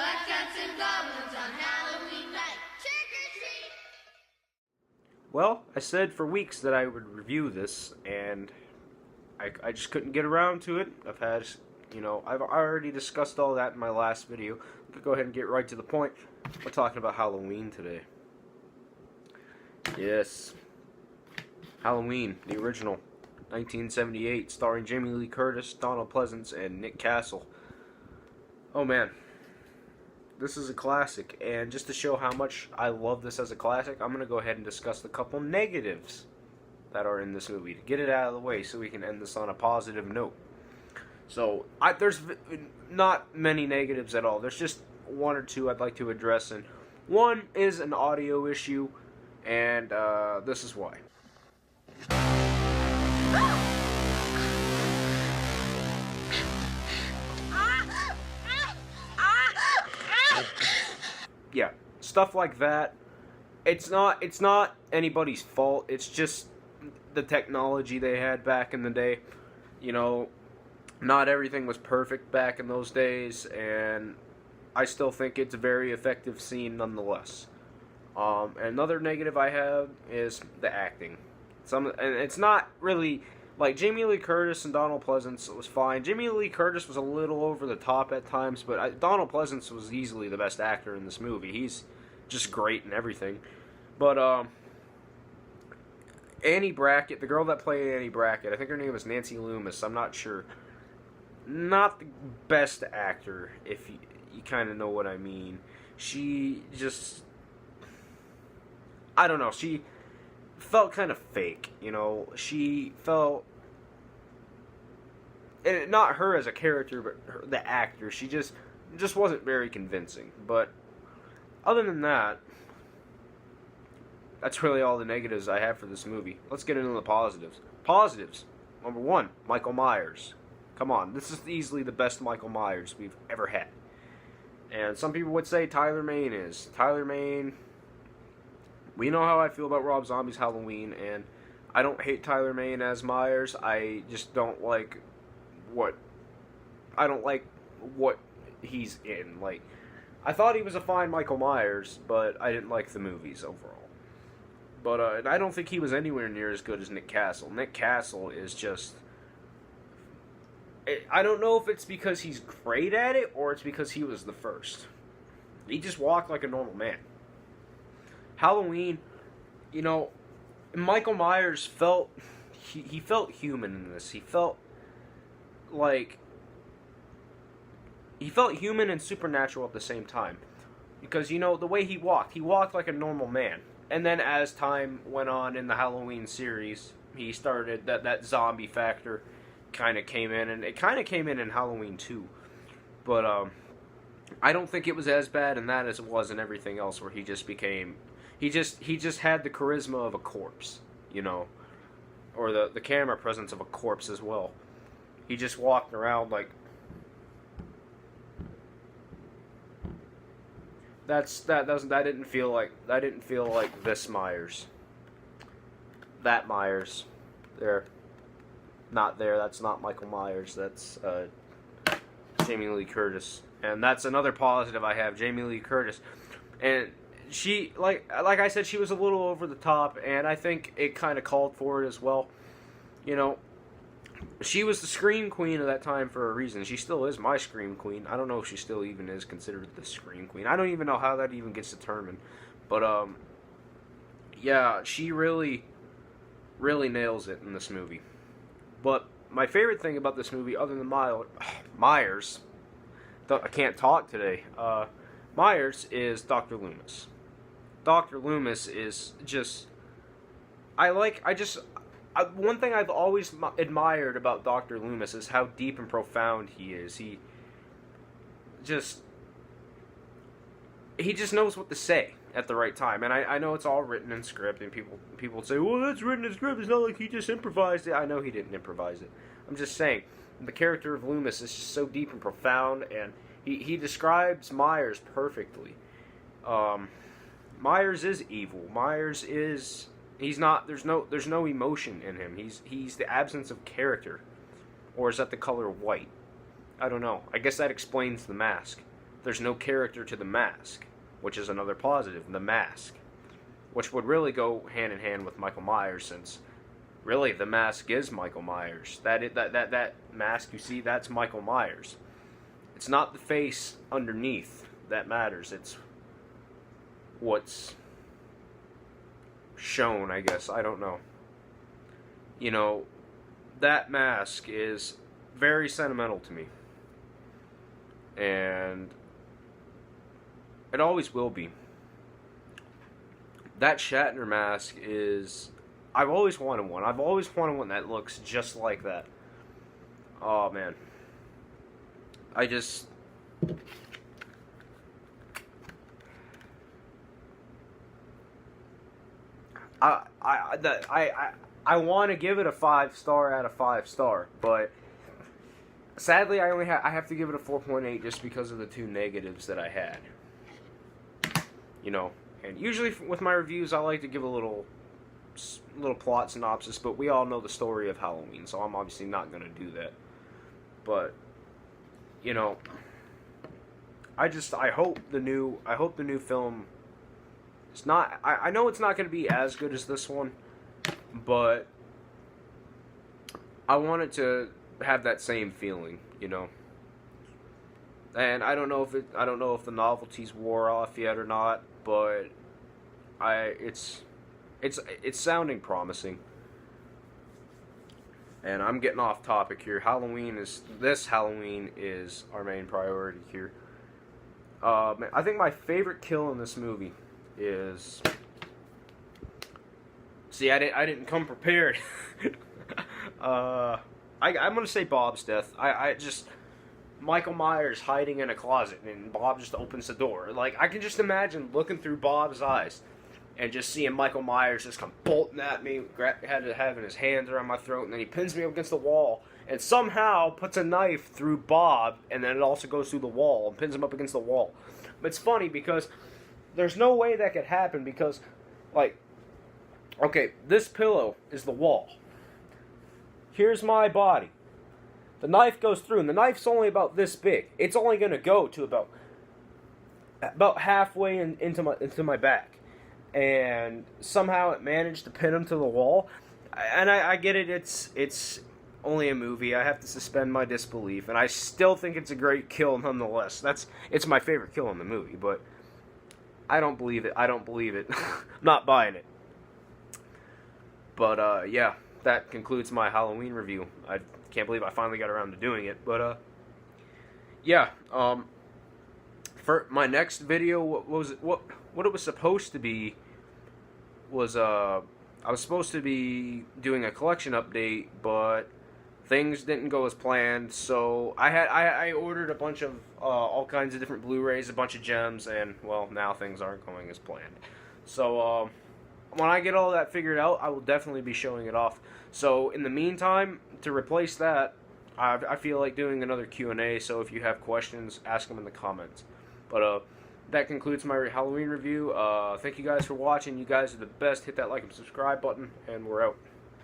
Black cats and goblins on Halloween night. Trick or treat! Well, I said for weeks that I would review this, and I just couldn't get around to it. I've already discussed all that in my last video. I'm gonna go ahead and get right to the point. We're talking about Halloween today. Yes. Halloween, the original, 1978, starring Jamie Lee Curtis, Donald Pleasence, and Nick Castle. Oh man, this is a classic, and just to show how much I love this as a classic, I'm going to go ahead and discuss the couple negatives that are in this movie, to get it out of the way so we can end this on a positive note. So, there's not many negatives at all. There's just one or two I'd like to address, and one is an audio issue, and this is why. Yeah, stuff like that. It's not anybody's fault. It's just the technology they had back in the day. You know, not everything was perfect back in those days, and I still think it's a very effective scene nonetheless. Another negative I have is the acting. And it's not really like Jamie Lee Curtis and Donald Pleasence was fine. Jamie Lee Curtis was a little over the top at times, but Donald Pleasence was easily the best actor in this movie. He's just great in everything. But Annie Brackett, the girl that played Annie Brackett, I think her name was Nancy Loomis. I'm not sure. Not the best actor, if you kind of know what I mean. She just, I don't know. She felt kind of fake, you know. She felt, and not her as a character, but the actor. She just wasn't very convincing. But other than that, that's really all the negatives I have for this movie. Let's get into the positives. Positives. Number one, Michael Myers. Come on, this is easily the best Michael Myers we've ever had. And some people would say Tyler Mane is. Tyler Mane, we know how I feel about Rob Zombie's Halloween, and I don't hate Tyler Mane as Myers. I just don't like what he's in. Like, I thought he was a fine Michael Myers, but I didn't like the movies overall. But and I don't think he was anywhere near as good as Nick Castle. Nick Castle is just, I don't know if it's because he's great at it or it's because he was the first. He just walked like a normal man. Halloween, you know, Michael Myers felt, he felt human in this. He felt human and supernatural at the same time. Because, you know, the way he walked like a normal man. And then as time went on in the Halloween series, he started, that zombie factor kind of came in, and it kind of came in Halloween 2. But I don't think it was as bad in that as it was in everything else, where he just became, he just had the charisma of a corpse, you know, or the camera presence of a corpse as well. He just walked around like, that didn't feel like this Myers. That Myers, there. Not there. That's not Michael Myers. That's Jamie Lee Curtis, and that's another positive I have. Jamie Lee Curtis, and she, like I said, she was a little over the top, and I think it kind of called for it as well. You know, she was the scream queen of that time for a reason. She still is my scream queen. I don't know if she still even is considered the scream queen. I don't even know how that even gets determined, but yeah, she really nails it in this movie. But my favorite thing about this movie, other than Myers, I can't talk today. Myers is Dr. Loomis. Dr. Loomis is just, one thing I've always admired about Dr. Loomis is how deep and profound he is. He just knows what to say at the right time. And I know it's all written in script, and people say, well, that's written in script. It's not like he just improvised it. I know he didn't improvise it. I'm just saying, the character of Loomis is just so deep and profound, and he describes Myers perfectly. Myers is evil. Myers is, he's not, there's no emotion in him. He's the absence of character. Or is that the color white? I don't know. I guess that explains the mask. there's no character to the mask, which is another positive, the mask, which would really go hand in hand with Michael Myers, since really the mask is Michael Myers. That mask you see, that's Michael Myers. It's not the face underneath that matters. It's what's shown, I guess. I don't know. You know, that mask is very sentimental to me. And it always will be. That Shatner mask is... I've always wanted one. I've always wanted one that looks just like that. Oh, man. I just... I want to give it a 5-star out of 5-star, but sadly I have to give it a 4.8 just because of the 2 negatives that I had. You know, and usually with my reviews I like to give a little plot synopsis, but we all know the story of Halloween, so I'm obviously not going to do that. But you know, I hope the new film, it's not, I know it's not going to be as good as this one, but I want it to have that same feeling, you know. And I don't know if the novelty's wore off yet or not, but it's sounding promising. And I'm getting off topic here. This Halloween is our main priority here. I think my favorite kill in this movie is... See, I didn't come prepared. I'm gonna say Bob's death. I just... Michael Myers hiding in a closet, and Bob just opens the door. Like, I can just imagine looking through Bob's eyes and just seeing Michael Myers just come bolting at me, having his hands around my throat, and then he pins me up against the wall, and somehow puts a knife through Bob, and then it also goes through the wall, and pins him up against the wall. But it's funny, because there's no way that could happen, because, like, okay, this pillow is the wall. Here's my body. The knife goes through, and the knife's only about this big. It's only going to go to about halfway into my back. And somehow it managed to pin him to the wall. And I get it, it's only a movie. I have to suspend my disbelief. And I still think it's a great kill nonetheless. It's my favorite kill in the movie, but I don't believe it. Not buying it. But, yeah, that concludes my Halloween review. I can't believe I finally got around to doing it. But, yeah, for my next video, what it was supposed to be was, I was supposed to be doing a collection update, but things didn't go as planned, so I ordered a bunch of, all kinds of different Blu-rays, a bunch of gems, and, well, now things aren't going as planned. So, when I get all that figured out, I will definitely be showing it off. So, in the meantime, to replace that, I feel like doing another Q&A, so if you have questions, ask them in the comments. But, that concludes my Halloween review. Thank you guys for watching. You guys are the best. Hit that like and subscribe button, and we're out.